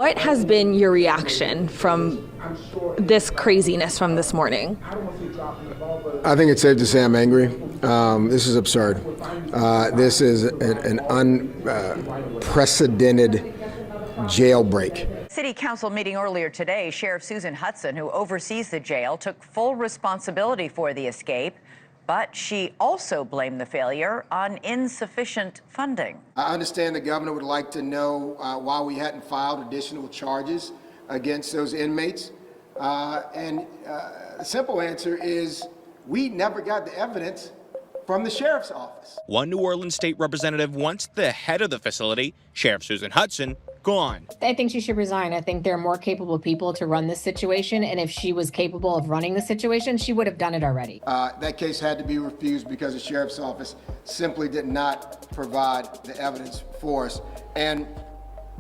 What has been your reaction from this craziness from this morning? I think it's safe to say I'm angry. This is absurd. This is an unprecedented jailbreak. City Council meeting earlier today, Sheriff Susan Hudson, who oversees the jail, took full responsibility for the escape, but she also blamed the failure on insufficient funding. I understand the governor would like to know why we hadn't filed additional charges against those inmates. The simple answer is we never got the evidence from the sheriff's office. One New Orleans state representative wants the head of the facility, Sheriff Susan Hudson, gone. I think she should resign. I think there are more capable people to run this situation, and if she was capable of running the situation, she would have done it already. That case had to be refused because the sheriff's office simply did not provide the evidence for us. And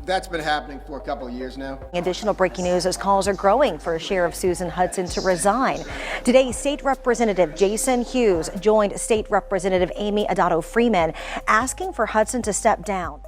that's been happening for a couple of years now. Additional breaking news as calls are growing for Sheriff Susan Hudson to resign. Today, State Representative Jason Hughes joined State Representative Amy Adato Freeman asking for Hudson to step down.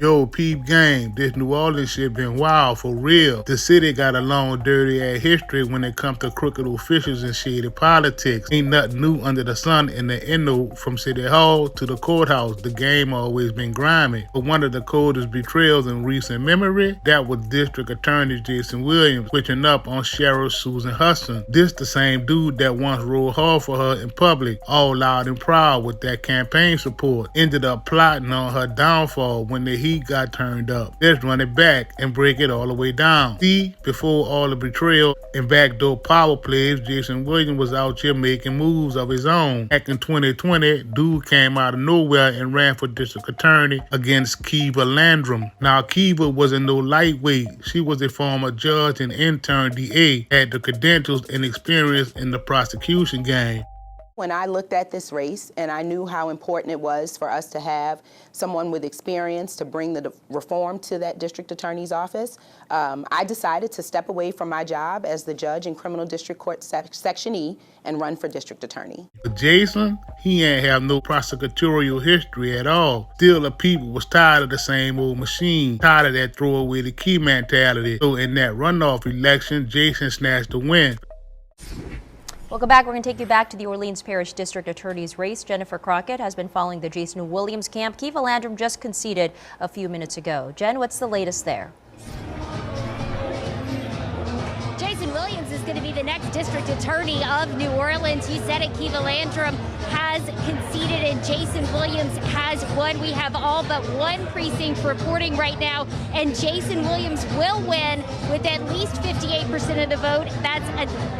Yo, peep game, this New Orleans shit been wild for real. The city got a long, dirty ass history when it comes to crooked officials and shady politics. Ain't nothing new under the sun in the Inno. From City Hall to the courthouse, the game always been grimy. But one of the coldest betrayals in recent memory, that was District Attorney Jason Williams switching up on Sheriff Susan Hudson. This the same dude that once rode hard for her in public, all loud and proud with that campaign support. Ended up plotting on her downfall when the heat got turned up. Let's run it back and break it all the way down. See, before all the betrayal and backdoor power plays, Jason Williams was out here making moves of his own. Back in 2020, dude came out of nowhere and ran for district attorney against Kiva Landrum. Now, Kiva wasn't no lightweight. She was a former judge and intern DA, had the credentials and experience in the prosecution game. When I looked at this race and I knew how important it was for us to have someone with experience to bring the reform to that district attorney's office, I decided to step away from my job as the judge in Criminal District Court Section E and run for district attorney. But Jason, he ain't have no prosecutorial history at all. Still, the people was tired of the same old machine, tired of that throw away the key mentality. So in that runoff election, Jason snatched the win. Welcome back. We're going to take you back to the Orleans Parish District Attorney's race. Jennifer Crockett has been following the Jason Williams camp. Kiva Landrum just conceded a few minutes ago. Jen, what's the latest there? Jason Williams is going to be the next district attorney of New Orleans. You said it, Kiva Landrum has conceded and Jason Williams has won. We have all but one precinct reporting right now, and Jason Williams will win with at least 58% of the vote. That's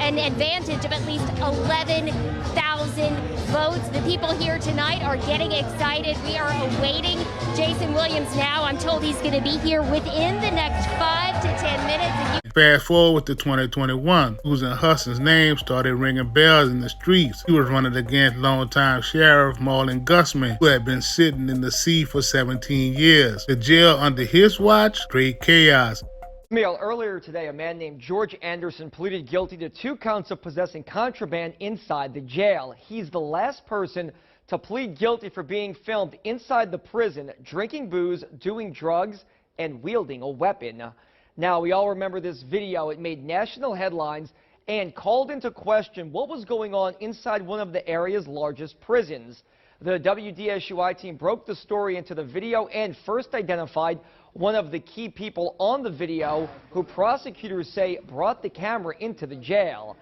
an advantage of at least 11,000 votes. The people here tonight are getting excited. We are awaiting Jason Williams now. I'm told he's going to be here within the next 5 to 10 minutes. Fast forward to 2021, Susan Hudson's name started ringing bells in the streets. He was running against longtime Sheriff Marlon Gusman, who had been sitting in the seat for 17 years. The jail under his watch, straight chaos. Meal, earlier today, a man named George Anderson pleaded guilty to 2 counts of possessing contraband inside the jail. He's the last person to plead guilty for being filmed inside the prison, drinking booze, doing drugs, and wielding a weapon. Now, we all remember this video. It made national headlines and called into question what was going on inside one of the area's largest prisons. The WDSUI team broke the story into the video and first identified one of the key people on the video who prosecutors say brought the camera into the jail.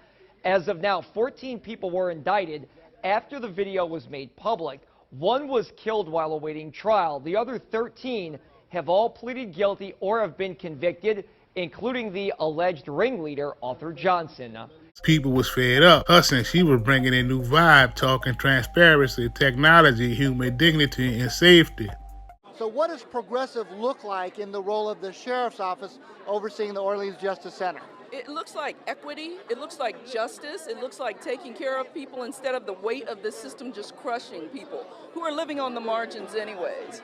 As of now, 14 people were indicted after the video was made public. One was killed while awaiting trial. The other 13 have all pleaded guilty or have been convicted, including the alleged ringleader, Arthur Johnson. People was fed up. Hudson, she was bringing a new vibe, talking transparency, technology, human dignity, and safety. So what does progressive look like in the role of the sheriff's office overseeing the Orleans Justice Center? It looks like equity, it looks like justice, it looks like taking care of people instead of the weight of the system just crushing people who are living on the margins anyways.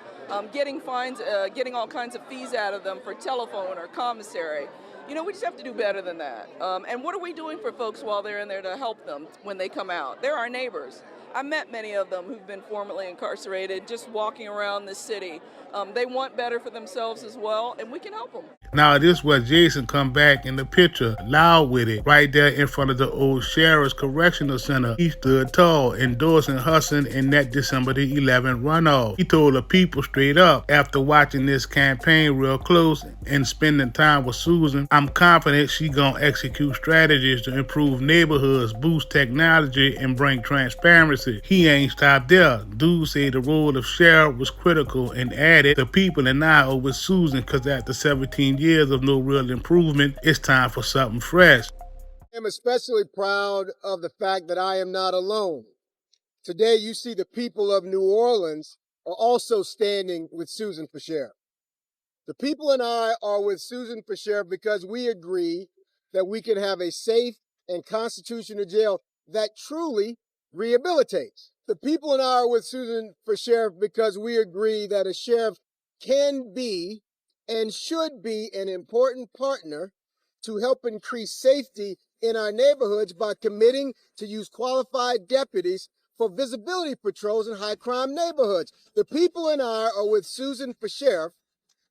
Getting fines, getting all kinds of fees out of them for telephone or commissary. You know, we just have to do better than that. And what are we doing for folks while they're in there to help them when they come out? They're our neighbors. I met many of them who've been formerly incarcerated, just walking around the city. They want better for themselves as well, and we can help them. Now this where Jason come back in the picture, loud with it, right there in front of the old Sheriff's Correctional Center. He stood tall, endorsing Hudson in that December the 11th runoff. He told the people straight up, after watching this campaign real close and spending time with Susan, I'm confident she gonna execute strategies to improve neighborhoods, boost technology, and bring transparency. He ain't stopped there. Dude said the role of sheriff was critical and added, the people and I are with Susan because after 17 years of no real improvement, it's time for something fresh. I am especially proud of the fact that I am not alone. Today, you see the people of New Orleans are also standing with Susan for sheriff. The people and I are with Susan for sheriff because we agree that we can have a safe and constitutional jail that truly rehabilitates. The people and I are with Susan for sheriff because we agree that a sheriff can be and should be an important partner to help increase safety in our neighborhoods by committing to use qualified deputies for visibility patrols in high crime neighborhoods. The people and I are with Susan for sheriff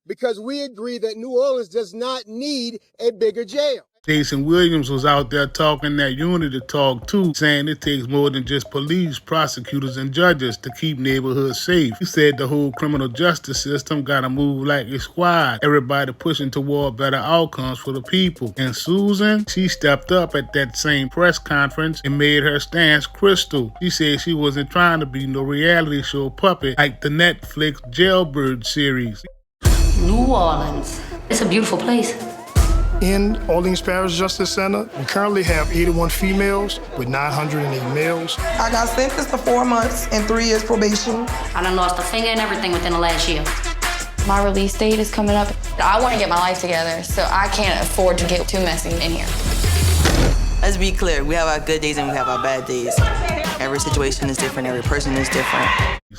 because we agree that New Orleans does not need a bigger jail. Jason Williams was out there talking that unity talk too, saying it takes more than just police, prosecutors, and judges to keep neighborhoods safe. He said the whole criminal justice system gotta move like a squad, everybody pushing toward better outcomes for the people. And Susan, she stepped up at that same press conference and made her stance crystal. She said she wasn't trying to be no reality show puppet like the Netflix Jailbreak series. New Orleans, it's a beautiful place. In Orleans Parish Justice Center, we currently have 81 females with 908 males. I got sentenced to 4 months and 3 years probation. I done lost a finger and everything within the last year. My release date is coming up. I want to get my life together, so I can't afford to get too messy in here. Let's be clear, we have our good days and we have our bad days. Every situation is different, every person is different.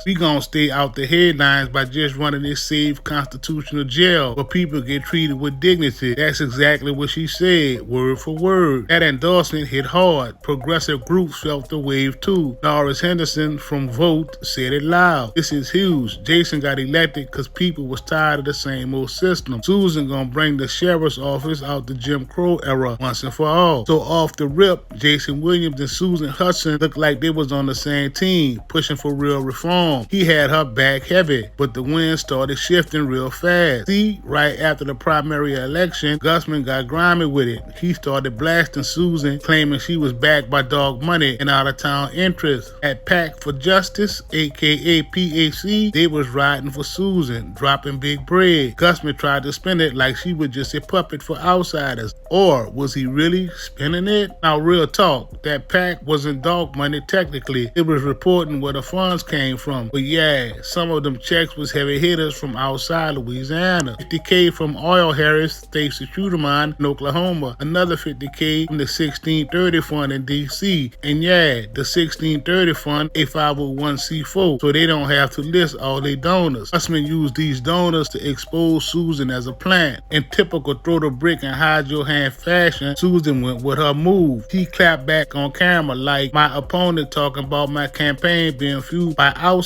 We gonna stay out the headlines by just running this safe constitutional jail where people get treated with dignity. That's exactly what she said, word for word. That endorsement hit hard. Progressive groups felt the wave too. Norris Henderson from Vote said it loud. This is huge. Jason got elected because people was tired of the same old system. Susan gonna bring the sheriff's office out the Jim Crow era once and for all. So off the rip, Jason Williams and Susan Hudson looked like they was on the same team, pushing for real reform. He had her back heavy, but the wind started shifting real fast. See, right after the primary election, Gusman got grimy with it. He started blasting Susan, claiming she was backed by dog money and out-of-town interests. At Pack for Justice, aka PAC, they was riding for Susan, dropping big bread. Gusman tried to spin it like she was just a puppet for outsiders. Or was he really spinning it? Now, real talk, that Pack wasn't dog money technically. It was reporting where the funds came from. But yeah, some of them checks was heavy hitters from outside Louisiana. $50K from Oil Harris, Stacey Trudeman in Oklahoma. Another $50K from the 1630 Fund in D.C. And yeah, the 1630 Fund, a 501c4, so they don't have to list all their donors. Husman used these donors to expose Susan as a plant. In typical throw the brick and hide your hand fashion, Susan went with her move. She clapped back on camera like, my opponent talking about my campaign being fueled by outsiders.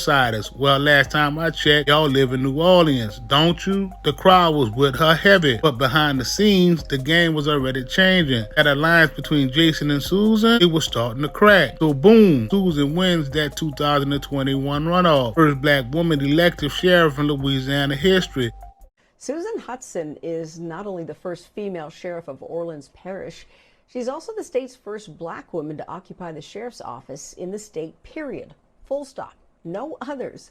Well, last time I checked, y'all live in New Orleans, don't you? The crowd was with her heavy, but behind the scenes, the game was already changing. That alliance between Jason and Susan, it was starting to crack. So boom, Susan wins that 2021 runoff. First black woman elected sheriff in Louisiana history. Susan Hutson is not only the first female sheriff of Orleans Parish, she's also the state's first black woman to occupy the sheriff's office in the state, period. Full stop. No others.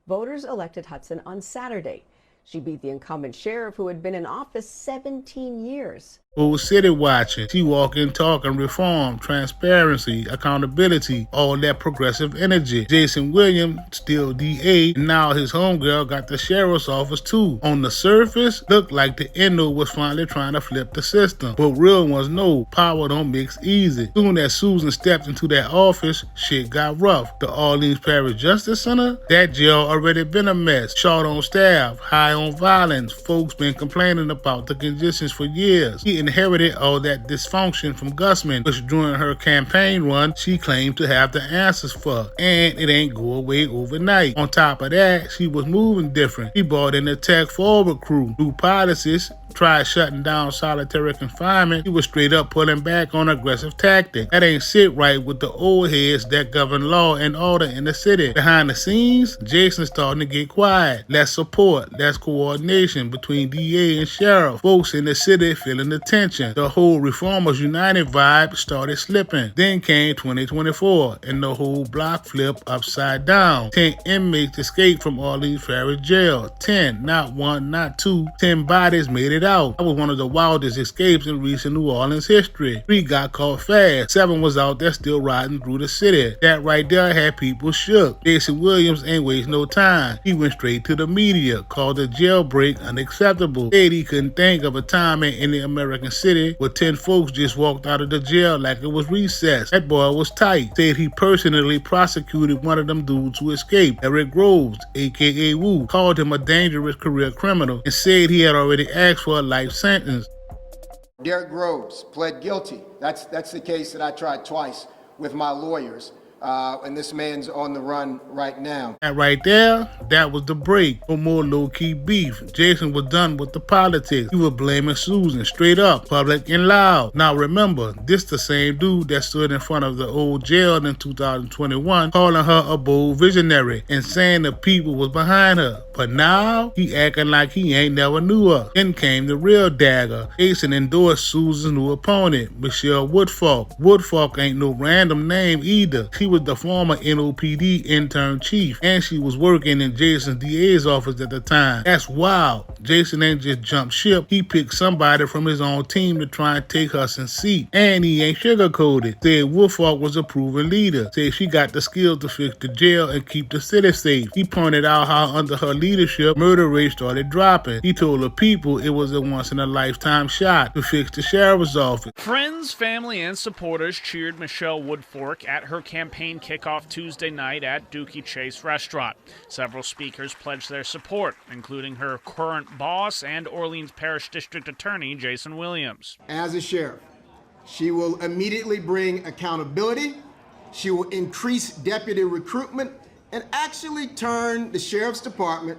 Voters elected Hudson on Saturday. She beat the incumbent sheriff who had been in office 17 years. Old city watching. She walking, talking reform, transparency, accountability, all that progressive energy. Jason Williams, still DA, and now his homegirl got the sheriff's office too. On the surface, looked like the Endo was finally trying to flip the system. But real ones know power don't mix easy. Soon as Susan stepped into that office, shit got rough. The Orleans Parish Justice Center, that jail already been a mess. Short on staff, high on violence. Folks been complaining about the conditions for years. She inherited all that dysfunction from Gusman, which during her campaign run, she claimed to have the answers for, and it ain't go away overnight. On top of that, she was moving different. She brought in the tech forward crew, new policies, tried shutting down solitary confinement. He was straight up pulling back on aggressive tactics. That ain't sit right with the old heads that govern law and order in the city. Behind the scenes, Jason's starting to get quiet. Less support, less coordination between DA and sheriff. Folks in the city feeling the tension. The whole Reformers United vibe started slipping. Then came 2024, and the whole block flipped upside down. 10 inmates escaped from Orleans Parish Jail. 10, not one, not two. 10 bodies made it out. That was one of the wildest escapes in recent New Orleans history. 3 got caught fast. 7 was out there still riding through the city. That right there had people shook. Jason Williams ain't waste no time. He went straight to the media, called the jailbreak unacceptable. Said he couldn't think of a time in any American city where 10 folks just walked out of the jail like it was recess. That boy was tight. Said he personally prosecuted one of them dudes who escaped, Eric Groves, aka Wu, called him a dangerous career criminal, and said he had already asked for a life sentence. Derek Groves pled guilty. That's the case that I tried twice with my lawyers. And this man's on the run right now. And right there, that was the break. No more low-key beef. Jason was done with the politics. He was blaming Susan straight up, public and loud. Now remember, this the same dude that stood in front of the old jail in 2021, calling her a bold visionary and saying the people was behind her. But now, he acting like he ain't never knew her. Then came the real dagger. Jason endorsed Susan's new opponent, Michelle Woodfolk. Woodfolk ain't no random name either. She was the former NOPD intern chief, and she was working in Jason's DA's office at the time. That's wild. Jason ain't just jumped ship. He picked somebody from his own team to try and take Hudson's seat. And he ain't sugarcoated. Said Woodfolk was a proven leader. Said she got the skills to fix the jail and keep the city safe. He pointed out how under her leadership, murder rates started dropping. He told the people it was a once-in-a-lifetime shot to fix the sheriff's office. Friends, family, and supporters cheered Michelle Woodfolk at her campaign kickoff Tuesday night at Dookie Chase Restaurant. Several speakers pledged their support, including her current boss and Orleans Parish District Attorney Jason Williams. As a sheriff, she will immediately bring accountability. She will increase deputy recruitment and actually turn the sheriff's department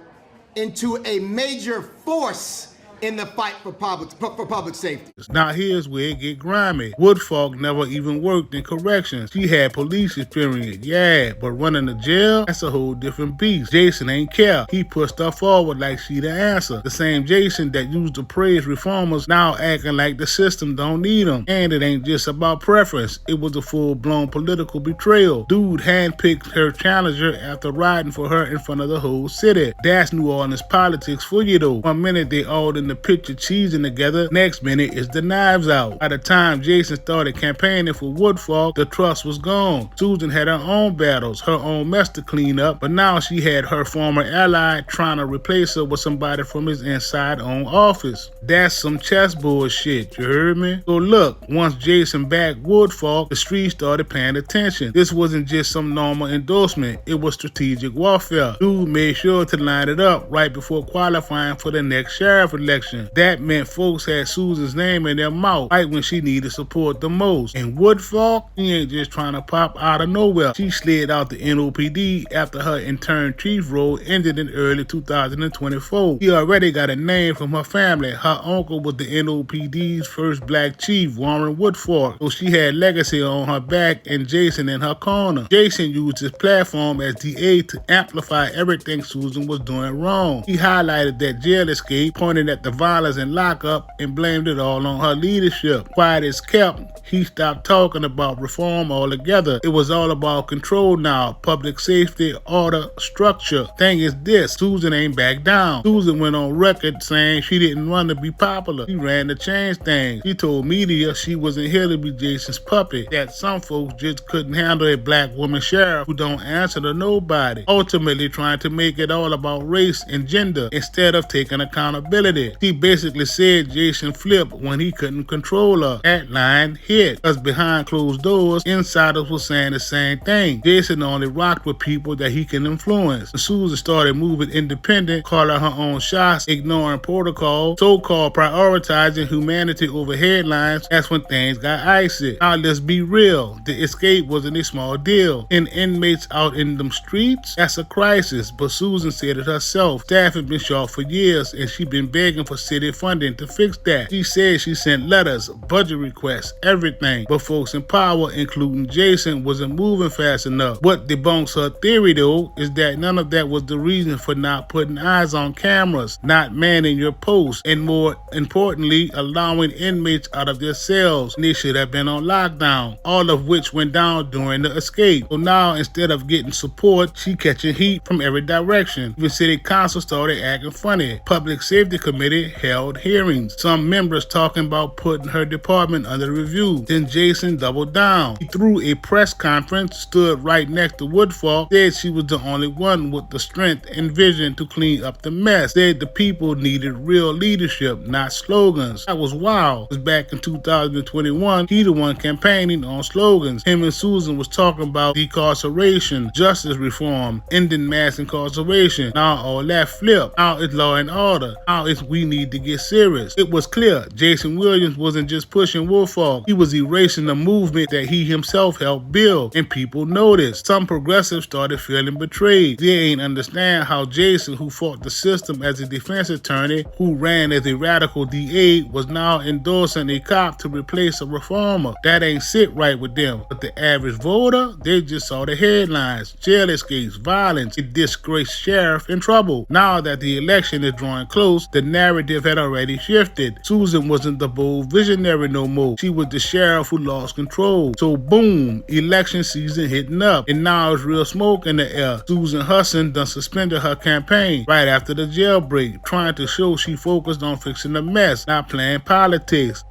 into a major force in the fight for public safety. Now here's where it get grimy. Woodfolk never even worked in corrections. She had police experience, yeah, but running the jail, that's a whole different beast. Jason ain't care. He pushed stuff forward like she the answer. The same Jason that used to praise reformers now acting like the system don't need them. And it ain't just about preference. It was a full-blown political betrayal. Dude handpicked her challenger after riding for her in front of the whole city. That's New Orleans politics for you though. One minute they all in the picture cheesing together, next minute is the knives out. By the time Jason started campaigning for Woodfolk, the trust was gone. Susan had her own battles, her own mess to clean up, but now she had her former ally trying to replace her with somebody from his inside own office. That's some chess bullshit, you heard me? So look, once Jason backed Woodfolk, the streets started paying attention. This wasn't just some normal endorsement, it was strategic warfare. Dude made sure to line it up right before qualifying for the next sheriff election. That meant folks had Susan's name in their mouth right when she needed support the most. And Woodfolk, she ain't just trying to pop out of nowhere. She slid out the NOPD after her intern chief role ended in early 2024. She already got a name from her family. Her uncle was the NOPD's first black chief, Warren Woodfolk. So she had legacy on her back and Jason in her corner. Jason used his platform as DA to amplify everything Susan was doing wrong. He highlighted that jail escape, pointed at the violence and lockup, and blamed it all on her leadership. Quiet as kept, he stopped talking about reform altogether. It was all about control now, public safety, order, structure. Thing is this, Susan ain't back down. Susan went on record saying she didn't run to be popular. She ran to change things. She told media she wasn't here to be Jason's puppet, that some folks just couldn't handle a black woman sheriff who don't answer to nobody, ultimately trying to make it all about race and gender instead of taking accountability. She basically said Jason flipped when he couldn't control her. That line hit, because behind closed doors, insiders were saying the same thing. Jason only rocked with people that he can influence. Susan started moving independent, calling her own shots, ignoring protocol, so-called prioritizing humanity over headlines. That's when things got icy. Now let's be real. The escape wasn't a small deal. And inmates out in them streets, that's a crisis. But Susan said it herself. Staff had been short for years, and she'd been begging for city funding to fix that. She said she sent letters, budget requests, everything. But folks in power, including Jason, wasn't moving fast enough. What debunks her theory, though, is that none of that was the reason for not putting eyes on cameras, not manning your posts, and more importantly, allowing inmates out of their cells. And they should have been on lockdown, all of which went down during the escape. So now, instead of getting support, she catching heat from every direction. Even city council started acting funny. Public Safety Committee held hearings. Some members talking about putting her department under review. Then Jason doubled down. He threw a press conference, stood right next to Woodfork, said she was the only one with the strength and vision to clean up the mess. Said the people needed real leadership, not slogans. That was wild. Because back in 2021, he the one campaigning on slogans. Him and Susan was talking about decarceration, justice reform, ending mass incarceration. Now all that flipped. Now it's law and order. Now it's we need to get serious. It was clear Jason Williams wasn't just pushing Woodfork. He was erasing the movement that he himself helped build. And people noticed. Some progressives started feeling betrayed. They ain't understand how Jason, who fought the system as a defense attorney, who ran as a radical DA, was now endorsing a cop to replace a reformer. That ain't sit right with them. But the average voter, they just saw the headlines. Jail escapes, violence, a disgraced sheriff in trouble. Now that the election is drawing close, the narrative had already shifted. Susan wasn't the bold visionary no more. She was the sheriff who lost control. So boom, election season hitting up. And now it's real smoke in the air. Susan Hutson done suspended her campaign right after the jailbreak, trying to show she focused on fixing the mess, not playing politics.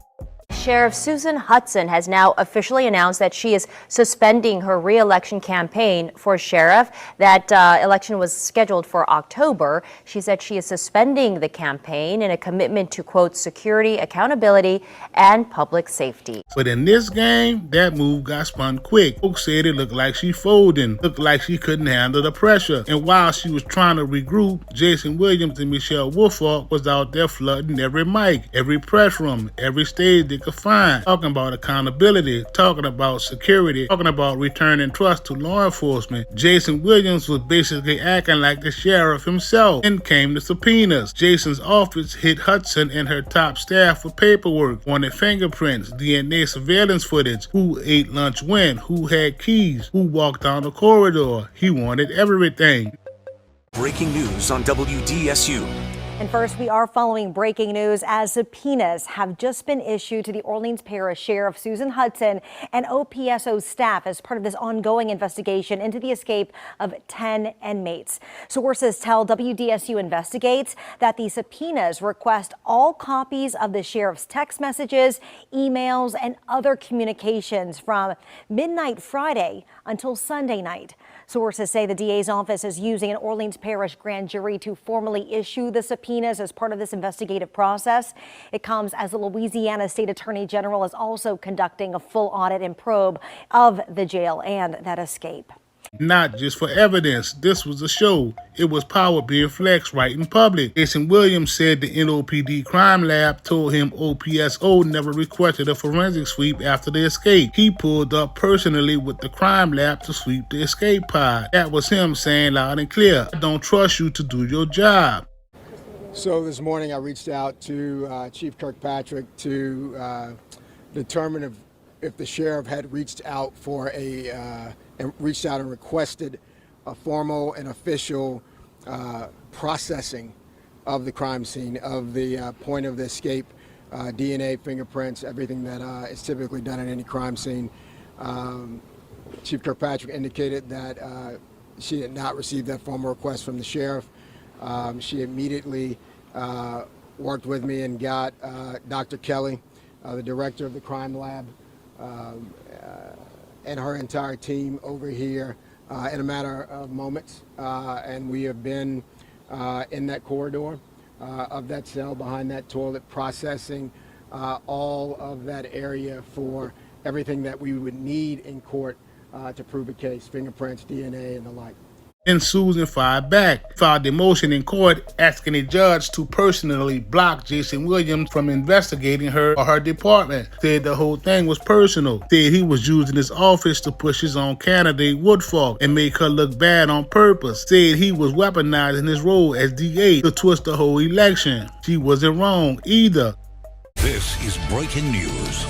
Sheriff Susan Hutson has now officially announced that she is suspending her re-election campaign for sheriff. That election was scheduled for October. She said she is suspending the campaign in a commitment to, quote, security, accountability, and public safety. But in this game, that move got spun quick. Folks said it looked like she folding, looked like she couldn't handle the pressure. And while she was trying to regroup, Jason Williams and Michelle Woodfork was out there flooding every mic, every press room, every stage they could find, talking about accountability, talking about security, talking about returning trust to law enforcement. Jason Williams was basically acting like the sheriff himself. Then came the subpoenas. Jason's office hit Hudson and her top staff for paperwork, wanted fingerprints, DNA surveillance footage, who ate lunch when, who had keys, who walked down the corridor. He wanted everything. Breaking news on WDSU. And first, we are following breaking news as subpoenas have just been issued to the Orleans Parish Sheriff Susan Hudson and OPSO staff as part of this ongoing investigation into the escape of 10 inmates. Sources tell WDSU Investigates that the subpoenas request all copies of the sheriff's text messages, emails, and other communications from midnight Friday until Sunday night. Sources say the DA's office is using an Orleans Parish grand jury to formally issue the subpoenas as part of this investigative process. It comes as the Louisiana State Attorney General is also conducting a full audit and probe of the jail and that escape. Not just for evidence. This was a show. It was power being flexed right in public. Jason Williams said the NOPD crime lab told him OPSO never requested a forensic sweep after the escape. He pulled up personally with the crime lab to sweep the escape pod. That was him saying loud and clear, I don't trust you to do your job. So this morning I reached out to Chief Kirkpatrick to determine if the sheriff had reached out for and requested a formal and official processing of the crime scene, of the point of the escape, DNA, fingerprints, everything that is typically done at any crime scene. Chief Kirkpatrick indicated that she had not received that formal request from the sheriff. She immediately worked with me and got Dr. Kelly, the director of the crime lab, and her entire team over here in a matter of moments. And we have been in that corridor of that cell behind that toilet, processing all of that area for everything that we would need in court to prove a case, fingerprints, DNA, and the like. Then Susan fired back, filed a motion in court asking a judge to personally block Jason Williams from investigating her or her department. Said the whole thing was personal. Said he was using his office to push his own candidate, Woodfork, and make her look bad on purpose. Said he was weaponizing his role as DA to twist the whole election. She wasn't wrong either. This is breaking news.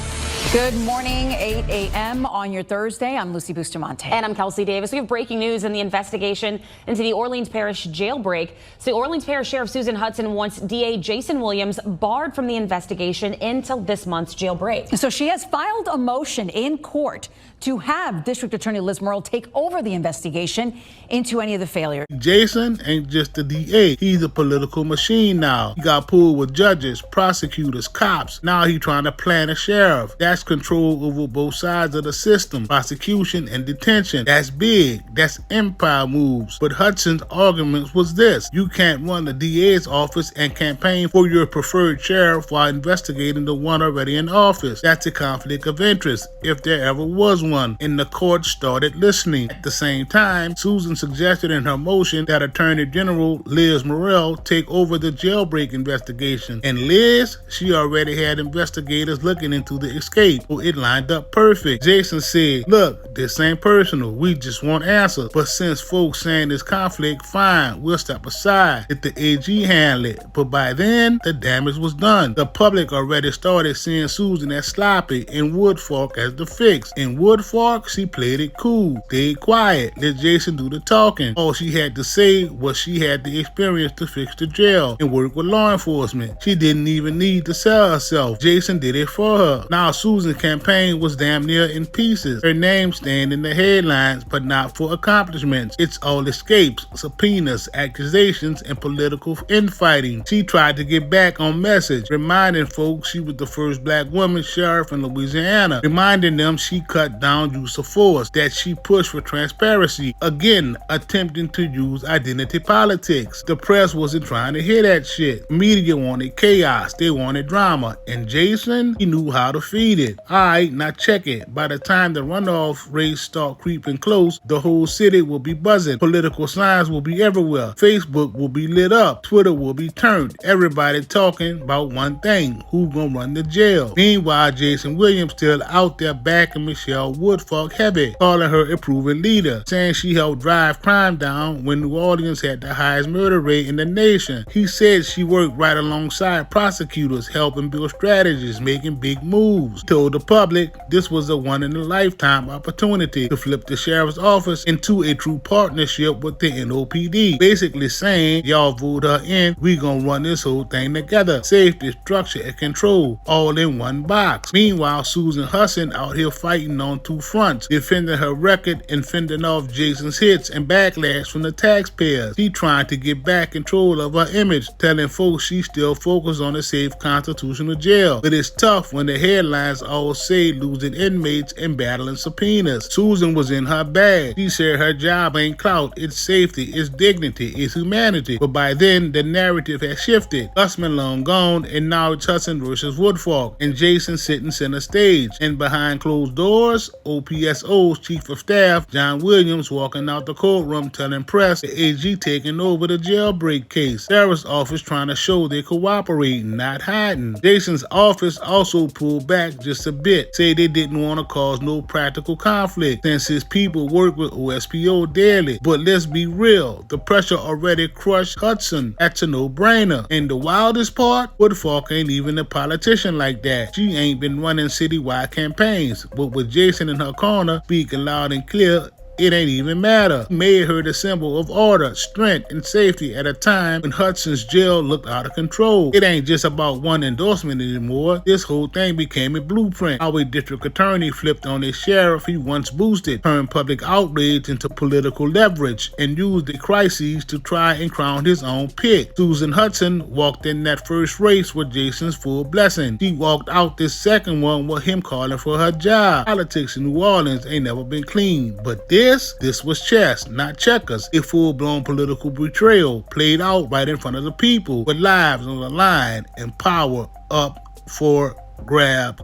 Good morning, 8 a.m. on your Thursday. I'm Lucy Bustamante. And I'm Kelsey Davis. We have breaking news in the investigation into the Orleans Parish jailbreak. So Orleans Parish Sheriff Susan Hutson wants DA Jason Williams barred from the investigation until this month's jailbreak. So she has filed a motion in court to have District Attorney Liz Murrell take over the investigation into any of the failures. Jason ain't just the DA. He's a political machine now. He got pulled with judges, prosecutors, cops. Now he trying to plant a sheriff. That's control over both sides of the system, prosecution and detention. That's big. That's empire moves. But Hudson's argument was this: you can't run the DA's office and campaign for your preferred sheriff while investigating the one already in office. That's a conflict of interest, if there ever was one, and the court started listening. At the same time, Susan suggested in her motion that Attorney General Liz Murrell take over the jailbreak investigation. And Liz, she already had investigators looking into the escape, so it lined up perfect. Jason said, look, this ain't personal, we just want answers. But since folks saying this conflict, fine, we'll step aside. Let the AG handle it. But by then, the damage was done. The public already started seeing Susan as sloppy and Woodfork as the fix. And Woodfork, she played it cool, stayed quiet, let Jason do the talking. All she had to say was she had the experience to fix the jail and work with law enforcement. She didn't even need to sell herself. Jason did it for her. Now Susan's campaign was damn near in pieces. Her name staying in the headlines, but not for accomplishments. It's all escapes, subpoenas, accusations, and political infighting. She tried to get back on message, reminding folks she was the first black woman sheriff in Louisiana, reminding them she cut down use of force, that she pushed for transparency, again attempting to use identity politics. The press wasn't trying to hear that shit. Media wanted chaos, they wanted drama, and Jason, he knew how to feed it. Alright, now check it. By the time the runoff race start creeping close, the whole city will be buzzing. Political signs will be everywhere. Facebook will be lit up. Twitter will be turned. Everybody talking about one thing: who gonna run the jail? Meanwhile, Jason Williams still out there backing Michelle Woodfork heavy, calling her a proven leader, saying she helped drive crime down when New Orleans had the highest murder rate in the nation. He said she worked right alongside prosecutors, helping build strategies, making big moves. Told the public this was a one-in-a-lifetime opportunity to flip the sheriff's office into a true partnership with the NOPD, basically saying, y'all vote her in, we gonna run this whole thing together. Safety, structure, and control, all in one box. Meanwhile, Susan Hutson out here fighting on two fronts, defending her record and fending off Jason's hits and backlash from the taxpayers. She trying to get back control of her image, telling folks she still focused on a safe constitutional jail. But it's tough when the headlines all say losing inmates and battling subpoenas. Susan was in her bag. She said her job ain't clout, it's safety, it's dignity, it's humanity. But by then, the narrative has shifted. Usman long gone, and now it's Hudson versus Woodfork, and Jason sitting center stage. And behind closed doors, OPSO's chief of staff, John Williams, walking out the courtroom telling press the AG taking over the jailbreak case. Sarah's office trying to show they cooperating, not hiding. Jason's office also pulled back just a bit, say they didn't want to cause no practical conflict since his people work with OSPO daily. But let's be real, the pressure already crushed Hudson. That's a no-brainer. And the wildest part, Woodfork ain't even a politician like that. She ain't been running citywide campaigns, but with Jason in her corner, speaking loud and clear, it ain't even matter. He made her the symbol of order, strength, and safety at a time when Hudson's jail looked out of control. It ain't just about one endorsement anymore. This whole thing became a blueprint. How a district attorney flipped on a sheriff he once boosted, turned public outrage into political leverage, and used the crises to try and crown his own pick. Susan Hutson walked in that first race with Jason's full blessing. She walked out this second one with him calling for her job. Politics in New Orleans ain't never been clean, but this this? This was chess, not checkers. A full-blown political betrayal played out right in front of the people with lives on the line and power up for grabs.